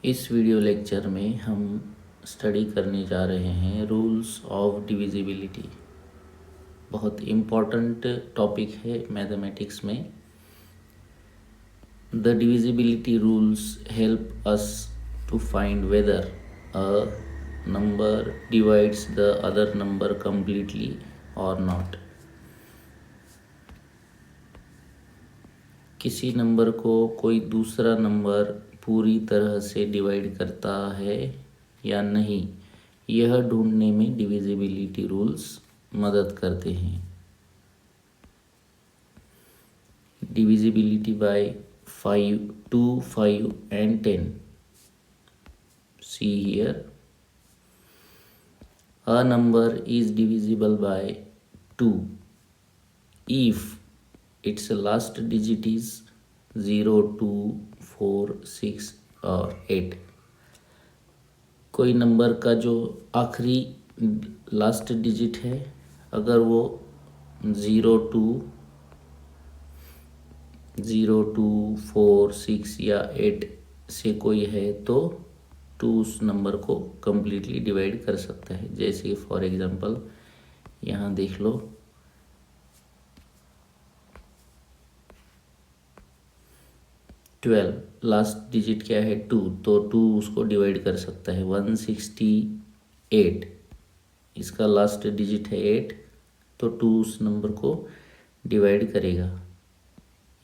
इस video lecture में हम स्टडी करने जा रहे हैं रूल्स ऑफ डिविजिबिलिटी। बहुत इम्पॉर्टेंट टॉपिक है मैथमेटिक्स में। The divisibility rules help us to find whether a number divides the other number completely और नॉट। किसी नंबर को कोई दूसरा नंबर पूरी तरह से डिवाइड करता है या नहीं, यह ढूंढने में डिविजिबिलिटी रूल्स मदद करते हैं। Divisibility bye 5, 2, 5 and 10. See here, a number is divisible by 2 if its last digit is 0, 2, 4, 6 और 8। कोई नंबर का जो आखिरी लास्ट डिजिट है, अगर वो 0, 2, 4, 6 या 8 से कोई है तो 2 उस नंबर को कम्प्लीटली डिवाइड कर सकता है। जैसे फॉर एग्जांपल यहाँ देख लो, 12 लास्ट डिजिट क्या है 2, तो 2 उसको डिवाइड कर सकता है। 168 इसका लास्ट डिजिट है 8, तो 2 उस नंबर को डिवाइड करेगा।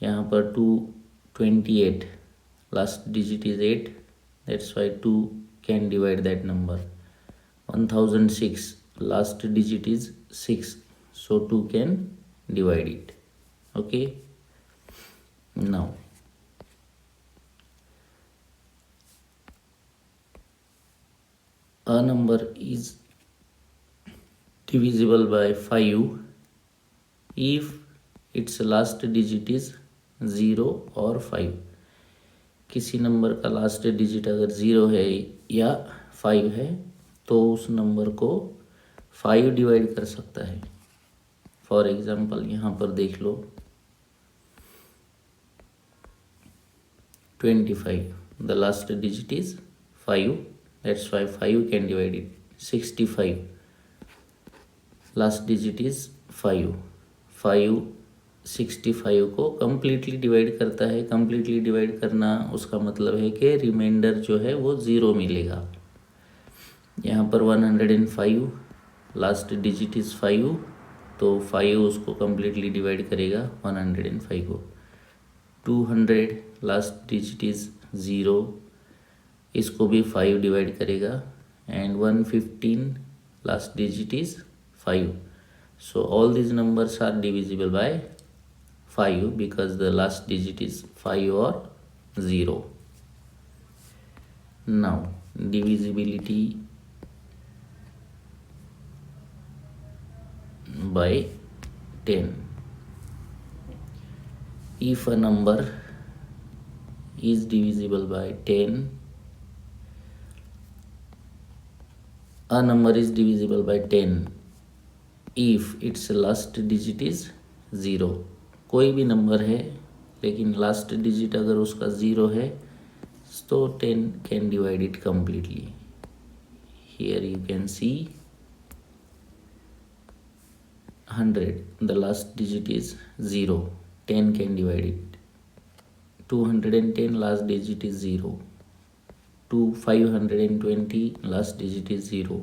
यहाँ पर 228 last digit is 8, that's why 2 can divide that number. 1006 last digit is 6, so 2 can divide it. Okay, now a number is divisible by 5 if its last digit is 0 और 5। किसी number का last digit अगर 0 है या 5 है तो उस number को 5 डिवाइड कर सकता है। फॉर एग्जांपल यहाँ पर देख लो, 25 the last digit is 5, that's why 5 can divide it. 65 last digit is 5, 65 को कम्प्लीटली डिवाइड करता है। कम्प्लीटली डिवाइड करना उसका मतलब है कि रिमाइंडर जो है वो 0 मिलेगा। यहाँ पर 105 लास्ट डिजिट इज़ 5, तो 5 उसको कम्प्लीटली डिवाइड करेगा 105 को। 200 लास्ट डिजिट इज़ 0, इसको भी 5 डिवाइड करेगा। And 115 last digit is 5, so all these numbers are divisible by 5 because the last digit is 5 or 0. Now divisibility by 10. If a number is divisible by 10, a number is divisible by 10 if its last digit is 0। कोई भी number है लेकिन last digit अगर उसका 0 है तो 10 can divide it completely. Here you can see 100 the last digit is 0, 10 can divide it. 210 last digit is 0, 520 last digit is 0,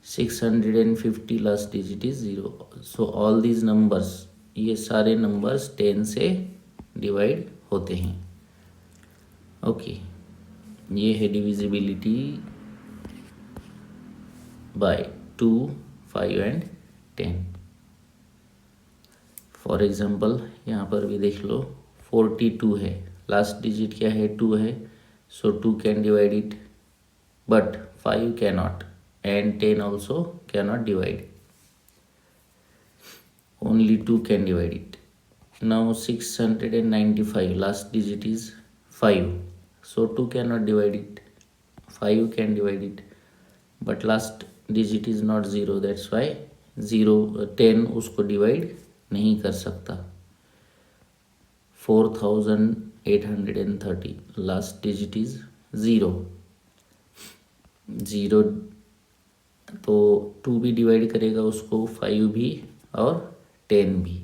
650 last digit is 0। So all these numbers, ये सारे numbers 10 से divide होते हैं। Okay, ये है divisibility bye 2, 5 and 10। For example यहाँ पर भी देख लो, 42 है, लास्ट डिजिट क्या है 2 है, सो 2 can divide it but 5 cannot and 10 also cannot divide, only 2 can divide it. Now 695 last digit is 5, so 2 cannot divide it, 5 can divide it but last digit is not 0, that's why 10 उसको divide नहीं कर सकता। 4830 last digit is zero, zero तो 2 भी divide करेगा उसको, 5 भी और 10 भी।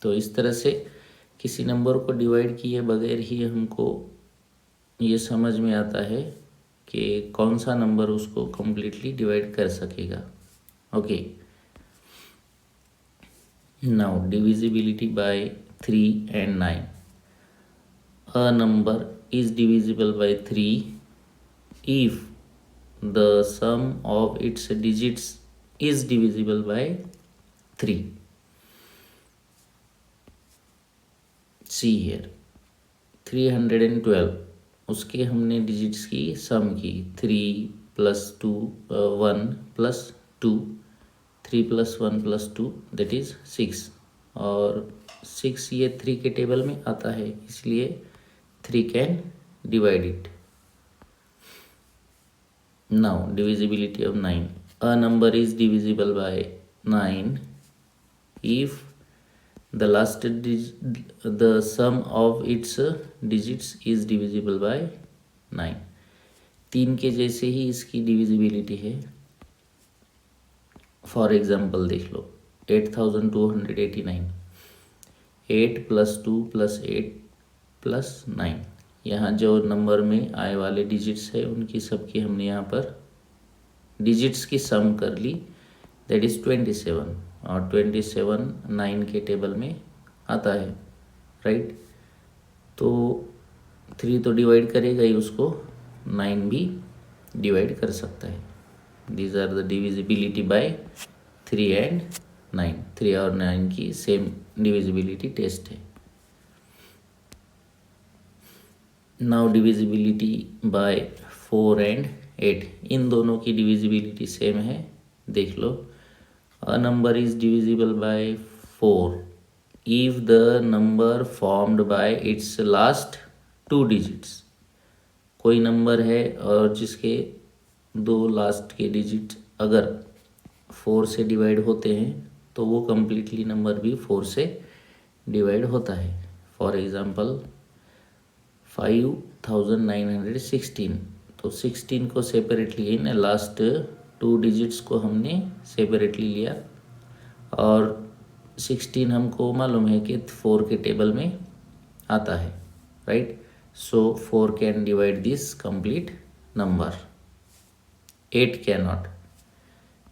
तो इस तरह से किसी नंबर को डिवाइड किए बगैर ही हमको ये समझ में आता है कि कौन सा नंबर उसको कम्प्लीटली डिवाइड कर सकेगा। Okay, now divisibility by 3 and 9। A number is divisible by 3 if the sum of its digits is divisible by 3। See here, 312 उसके हमने डिजिट्स की सम की, 3 + 2 1 + 2, 3 + 1 + 2 दैट इज़ 6, और 6 ये 3 के टेबल में आता है, इसलिए 3 can divide it. Now divisibility of 9। A number is divisible by 9 if the sum of its digits is divisible by 9। 3 के जैसे ही इसकी डिविजिबिलिटी है। फॉर एग्जाम्पल देख लो, 8289, 8 + 2 + 8 + 9। यहाँ जो नंबर में आए वाले डिजिट्स है उनकी सबकी हमने यहाँ पर डिजिट्स की सम कर ली, दैट इज़ 27, और 27 9 के टेबल में आता है, राइट। तो 3 तो डिवाइड करेगा ही उसको, 9 भी डिवाइड कर सकता है। These are the divisibility by 3 and 9। 3 और 9 की सेम डिविजिबिलिटी टेस्ट है। नाउ डिविजिबिलिटी बाय 4 and 8, इन दोनों की डिविजिबिलिटी सेम है, देख लो। A number is divisible by 4 if the number formed by its last 2 digits. कोई नंबर है और जिसके 2 लास्ट के डिजिट अगर 4 से डिवाइड होते हैं तो वो कम्प्लीटली नंबर भी 4 से डिवाइड होता है। फॉर एग्ज़ाम्पल 5916, तो 16 को सेपरेटली इन लास्ट 2 डिजिट्स को हमने सेपरेटली लिया, और 16 हमको मालूम है कि 4 के टेबल में आता है, right. So 4 can divide this complete number, 8 can not,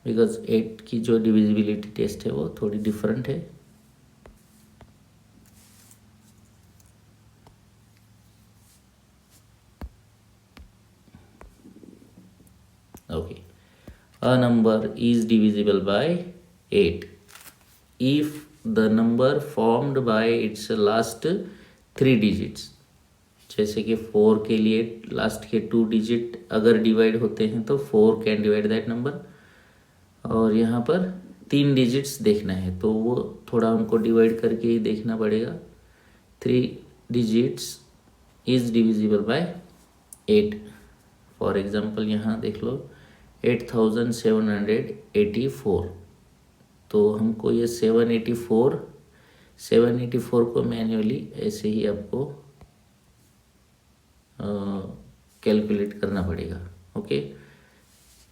because 8 की जो डिविजिबिलिटी टेस्ट है वो थोड़ी डिफरेंट है। Okay, a number is divisible by 8 if the number formed by its last 3 digits। जैसे कि 4 के लिए लास्ट के 2 डिजिट अगर डिवाइड होते हैं तो 4 कैन डिवाइड दैट नंबर, और यहाँ पर 3 डिजिट्स देखना है तो वो थोड़ा हमको डिवाइड करके ही देखना पड़ेगा। 3 digits is divisible bye 8। For example यहाँ देख लो 8784, तो हमको ये 784 को मैन्युअली ऐसे ही आपको कैलकुलेट करना पड़ेगा। ओके,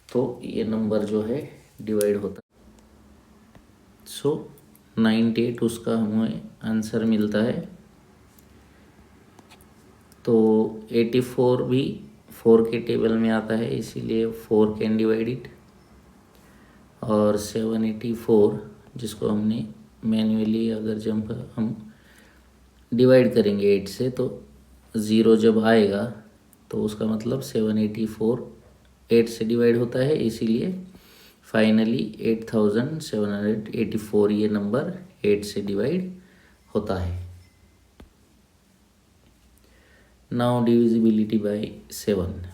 तो ये नंबर जो है डिवाइड होता, सो 98 उसका हमें आंसर मिलता है। तो 84 भी 4 के टेबल में आता है, इसीलिए 4 कैन डिवाइड इट, और 784 जिसको हमने मैन्युअली अगर जब हम डिवाइड करेंगे 8 से तो 0 जब आएगा तो उसका मतलब 784 8 से डिवाइड होता है, इसीलिए फाइनली 8784 ये नंबर 8 से डिवाइड होता है। Now divisibility by 7।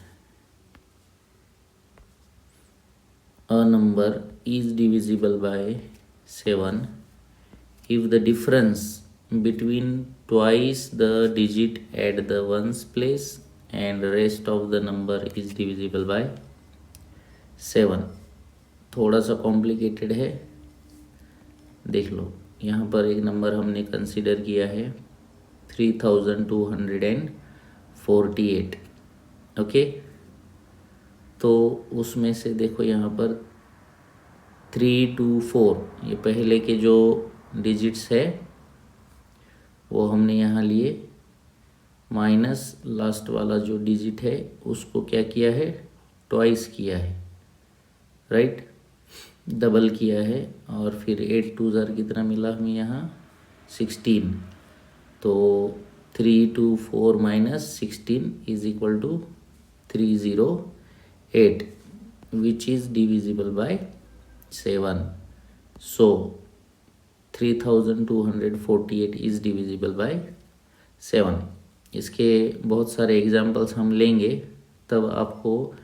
A number is divisible by 7 if the difference between twice the digit at the ones place and the rest of the number is divisible by 7। थोड़ा सा complicated है, देख लो। यहाँ पर एक नंबर हमने कंसिडर किया है 3248, ओके, तो उसमें से देखो यहाँ पर 3 2 4 ये पहले के जो डिजिट्स है वो हमने यहाँ लिए, माइनस लास्ट वाला जो डिजिट है उसको क्या किया है, ट्वाइस किया है, राइट, डबल किया है। और फिर 8 2 ज़ार कितना मिला हमें यहाँ 16, तो 3 2 4 minus 16 is equal to 308 which is divisible by 7। So 3248 is divisible by 7। इसके बहुत सारे एग्जाम्पल्स हम लेंगे, तब आपको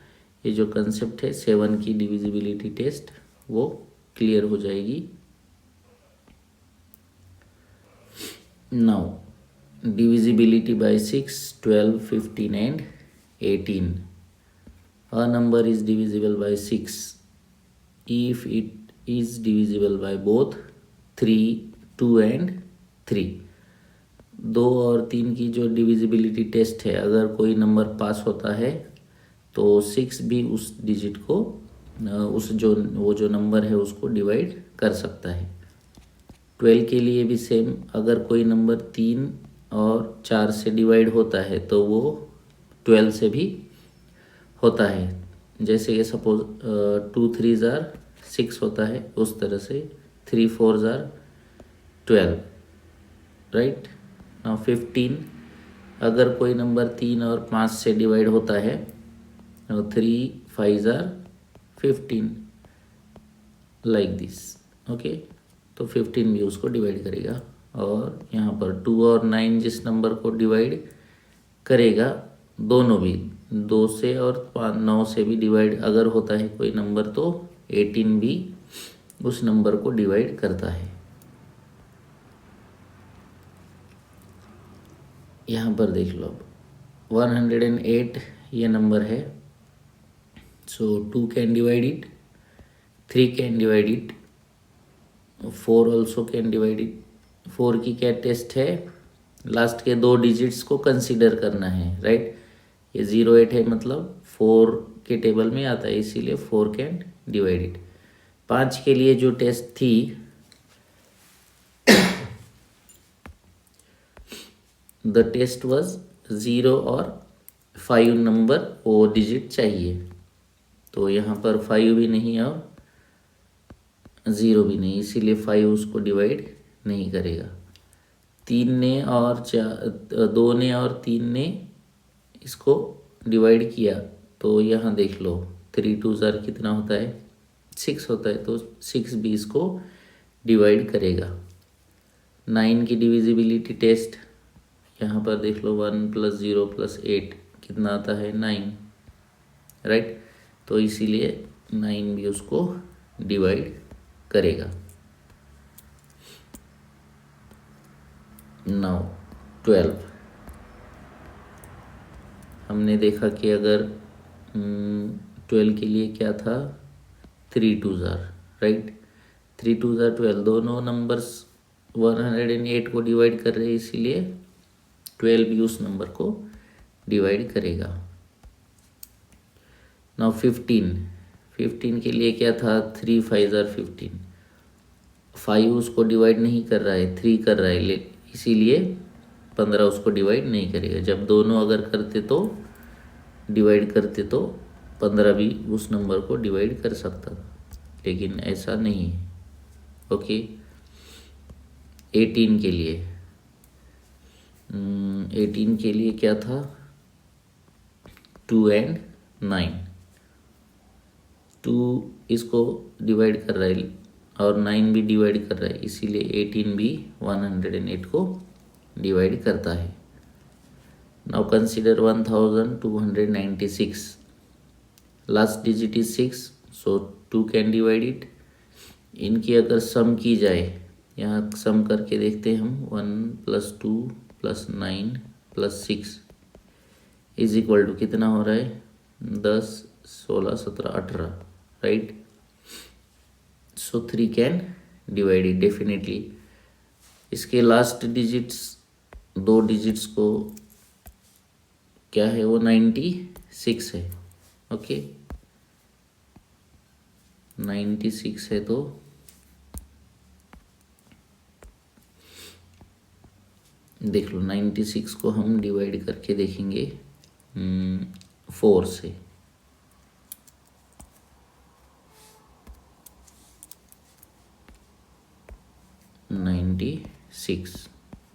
ये जो कंसेप्ट है 7 की डिविजिबिलिटी टेस्ट वो क्लियर हो जाएगी। Now divisibility by 6, 12, 15 and 18. A number is divisible by 6 if it is divisible by both 3, 2 and 3. 2 और 3 की जो डिविजिबिलिटी टेस्ट है, अगर कोई नंबर पास होता है तो 6 भी उस डिजिट को वो जो नंबर है उसको डिवाइड कर सकता है। 12 के लिए भी सेम, अगर कोई नंबर 3 और 4 से डिवाइड होता है तो वो 12 से भी होता है। जैसे कि सपोज 2 3 ज़ार 6 होता है, उस तरह से 3 4 ज़ार 12, राइट। नाउ 15, अगर कोई नंबर 3 और 5 से डिवाइड होता है तो 3 5 ज़ार 15, लाइक दिस, ओके। तो 15 भी उसको डिवाइड करेगा। और यहाँ पर 2 और 9 जिस नंबर को डिवाइड करेगा, दोनों भी 2 से और 9 से भी डिवाइड अगर होता है कोई नंबर, तो 18 भी उस नंबर को डिवाइड करता है। यहाँ पर देख लो, 108 ये नंबर है, सो 2 can divide it, 3 can divide it, 4 also can divide it. 4 की क्या टेस्ट है, लास्ट के 2 डिजिट्स को कंसीडर करना है, राइट। ये 08 है, मतलब 4 के टेबल में आता है, इसीलिए 4 कैन डिवाइड इट। 5 के लिए जो टेस्ट थी, द टेस्ट वाज 0 और 5 नंबर वो डिजिट चाहिए, तो यहाँ पर 5 भी नहीं और 0 भी नहीं, इसीलिए 5 उसको डिवाइड नहीं करेगा। 3 ने और 2 ने और 3 ने इसको डिवाइड किया, तो यहाँ देख लो 3 2 ज़ार कितना होता है 6 होता है, तो 6 भी इसको डिवाइड करेगा। 9 की डिविजिबिलिटी टेस्ट यहाँ पर देख लो, 1 + 0 + 8 कितना आता है 9, राइट। तो इसीलिए 9 भी उसको डिवाइड करेगा। नाउ 12, हमने देखा कि अगर 12 के लिए क्या था, 3 2 ज़ार, राइट। 3 2 ज़ार 12, दोनों नंबर्स 108 को डिवाइड कर रहे हैं, इसीलिए 12 भी उस नंबर को डिवाइड करेगा। नाउ 15 के लिए क्या था, 3 5 ज़ार 15, 5 उसको डिवाइड नहीं कर रहा है, 3 कर रहा है, इसीलिए 15 उसको डिवाइड नहीं करेगा। जब दोनों अगर करते तो डिवाइड करते तो 15 भी उस नंबर को डिवाइड कर सकता था, लेकिन ऐसा नहीं है, ओके। 18 के लिए 18 के लिए क्या था, 2 और 9, 2 इसको डिवाइड कर रहा है और 9 भी डिवाइड कर रहा है, इसीलिए 18 भी 108 को डिवाइड करता है। Now consider 1296, last digit is 6, so 2 can divide it. इनकी अगर सम की जाए, यहाँ सम करके देखते हैं हम, 1 + 2 + 9 + 6 इज इक्वल टू कितना हो रहा है, 10 16 17 18, right. So 3 can divide it definitely. इसके लास्ट डिजिट्स, 2 डिजिट्स को क्या है वो 96 है। ओके 96 है तो देख लो 96 को हम डिवाइड करके देखेंगे 4 से।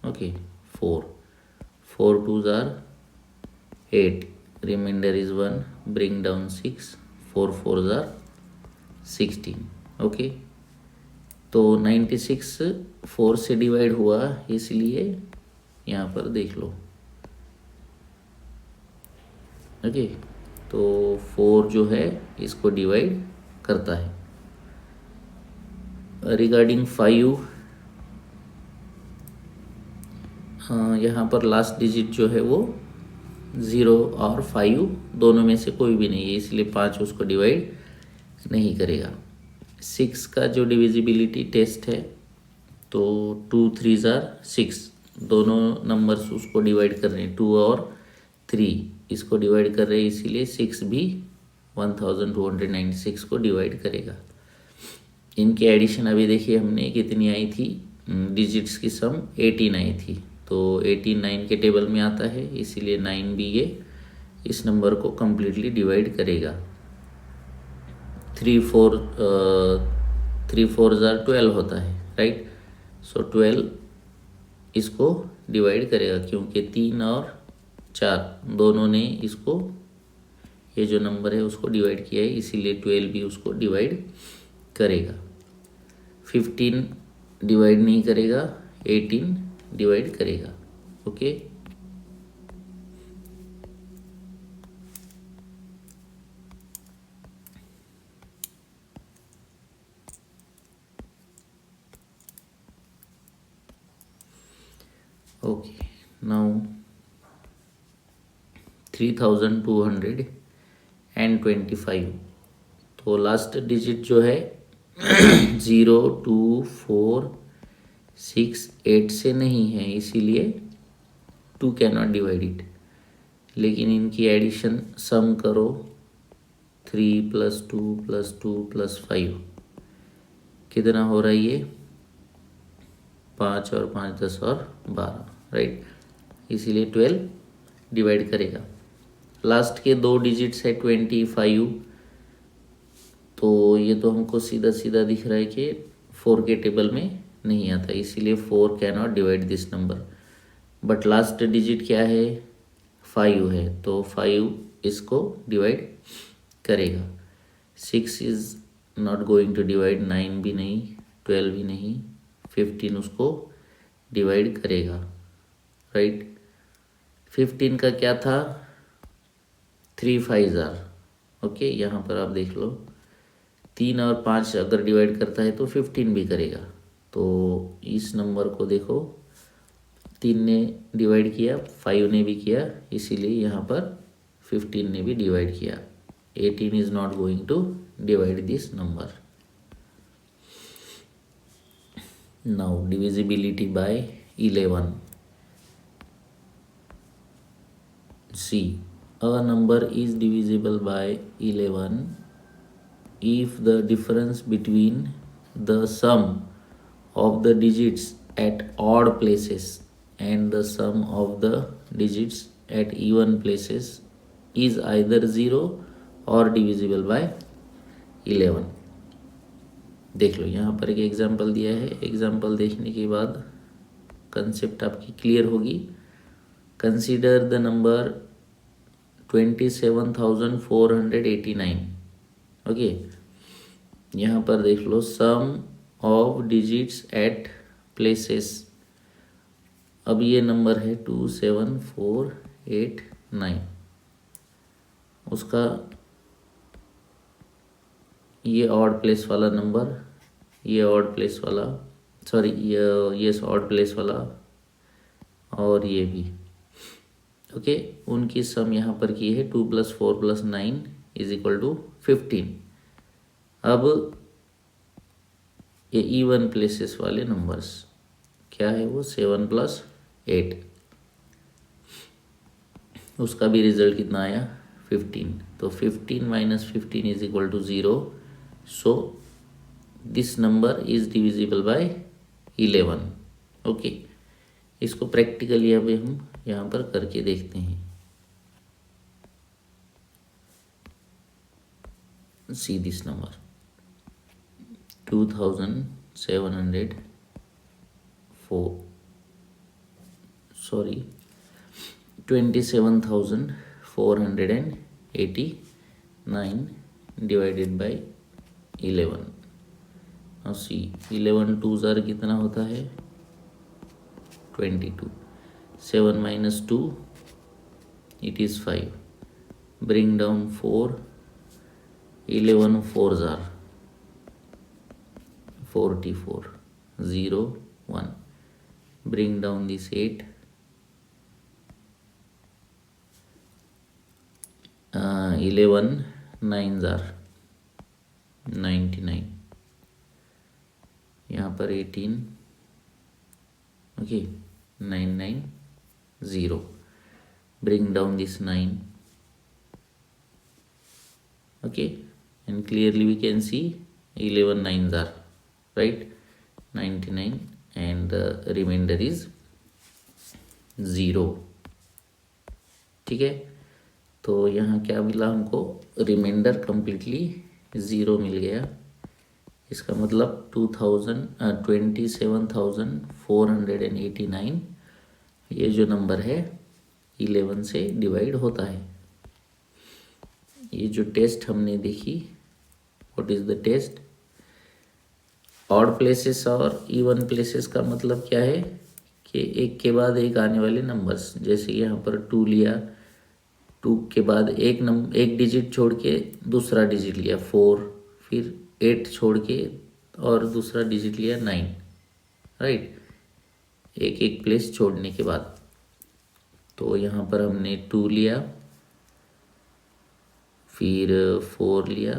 Okay 4 2s are 8, remainder is 1, bring down 6, 4 4s are 16। Okay तो 96 4 से डिवाइड हुआ, इसलिए यहाँ पर देख लो। ओके तो 4 जो है इसको डिवाइड करता है। रिगार्डिंग 5 यहाँ पर लास्ट डिजिट जो है वो 0 और 5 दोनों में से कोई भी नहीं है, इसलिए 5 उसको डिवाइड नहीं करेगा। 6 का जो डिविजिबिलिटी टेस्ट है तो 2 3s are 6, दोनों नंबर्स उसको डिवाइड कर रहे हैं, 2 और 3 इसको डिवाइड कर रहे हैं, इसीलिए 6 भी 1296 को डिवाइड करेगा। इनकी एडिशन अभी देखिए हमने कितनी आई थी, डिजिट्स की सम 18 आई थी, तो 18 9 के टेबल में आता है, इसीलिए 9 भी ये इस नंबर को कम्प्लीटली डिवाइड करेगा। 3 4s are 12 होता है, राइट। सो 12 इसको डिवाइड करेगा, क्योंकि 3 और 4 दोनों ने इसको, ये जो नंबर है उसको डिवाइड किया है, इसीलिए 12 भी उसको डिवाइड करेगा। 15 डिवाइड नहीं करेगा, 18 डिवाइड करेगा। ओके ओके नाउ 3225, तो लास्ट डिजिट जो है 0 2 4 6 8 से नहीं है, इसीलिए 2 कैनॉट डिवाइड इट। लेकिन इनकी एडिशन सम करो, 3 + 2 + 2 + 5 कितना हो रहा है ये 5 और 5 10 और 12, राइट, इसीलिए 12 डिवाइड करेगा। लास्ट के 2 डिजिट्स है 25, तो ये तो हमको सीधा सीधा दिख रहा है कि 4 के टेबल में नहीं आता, इसीलिए 4 cannot divide this number. But last digit क्या है 5 है, तो 5 इसको डिवाइड करेगा। 6 is not going to divide, 9 भी नहीं, 12 भी नहीं, 15 उसको डिवाइड करेगा, राइट। 15 का क्या था 3 5s are, ओके यहाँ पर आप देख लो 3 और 5 अगर डिवाइड करता है तो 15 भी करेगा। तो इस नंबर को देखो 3 ने डिवाइड किया, 5 ने भी किया, इसीलिए यहाँ पर 15 ने भी डिवाइड किया। 18 is not going to divide this number. Now divisibility by 11। See a number is divisible by 11 if the difference between the sum of the digits at odd places and the sum of the digits at even places is either 0 or divisible by 11। देख लो यहाँ पर एक example दिया है, example देखने के बाद concept आपकी क्लियर होगी। Consider the number 27,489। ओके यहाँ पर देख लो सम ऑफ डिजिट्स एट प्लेसेस। अब ये नंबर है 27489, उसका ये ऑड प्लेस वाला नंबर, ये ऑड प्लेस वाला, सॉरी ये ऑड प्लेस वाला, और ये भी ओके उनकी सम यहाँ पर की है 2 + 4 + 9 = 15। अब ये इवन प्लेसेस वाले नंबर्स क्या है वो 7 + 8। उसका भी रिजल्ट कितना आया 15। तो 15 minus 15 is equal to 0। So this number is divisible by 11। Okay, इसको प्रैक्टिकली अभी हम यहाँ पर करके देखते हैं। See this number 27,489 divided by 11। और सी 11 टू ज़र कितना होता है 22। 7 minus 2 it is 5। Bring down 4। 11 4 ज़र 44। 0 1। Bring down this 8. 11 9 are 99। यहाँ पर 18। Okay 9 9 0। Bring down this 9. Okay, and clearly we can see 11 9s are right 99 and the remainder is 0। ठीक है, तो यहाँ क्या मिला हमको रिमाइंडर कम्प्लीटली 0 मिल गया। इसका मतलब 27,489 ये जो नंबर है 11 से डिवाइड होता है। ये जो टेस्ट हमने देखी, what is the test? Odd places और इवन प्लेसेस का मतलब क्या है कि एक के बाद एक आने वाले नंबर्स। जैसे यहाँ पर 2 लिया, 2 के बाद एक डिजिट छोड़ के दूसरा डिजिट लिया 4, फिर 8 छोड़ के और दूसरा डिजिट लिया 9, राइट, एक एक प्लेस छोड़ने के बाद। तो यहाँ पर हमने 2 लिया, फिर 4 लिया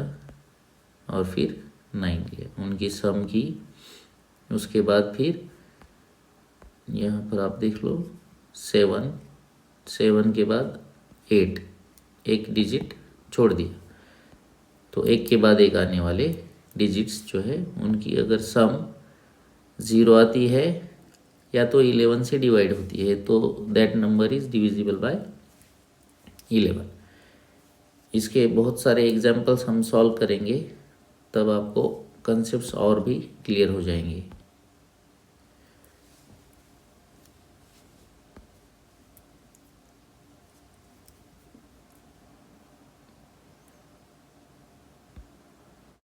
और फिर 9 लिया, उनकी सम की। उसके बाद फिर यहाँ पर आप देख लो 7 के बाद 8, एक डिजिट छोड़ दिया। तो एक के बाद एक आने वाले डिजिट्स जो है उनकी अगर सम 0 आती है या तो 11 से डिवाइड होती है तो that number is divisible by 11। इसके बहुत सारे एग्जाम्पल्स हम सॉल्व करेंगे, तब आपको कंसेप्ट्स और भी क्लियर हो जाएंगे।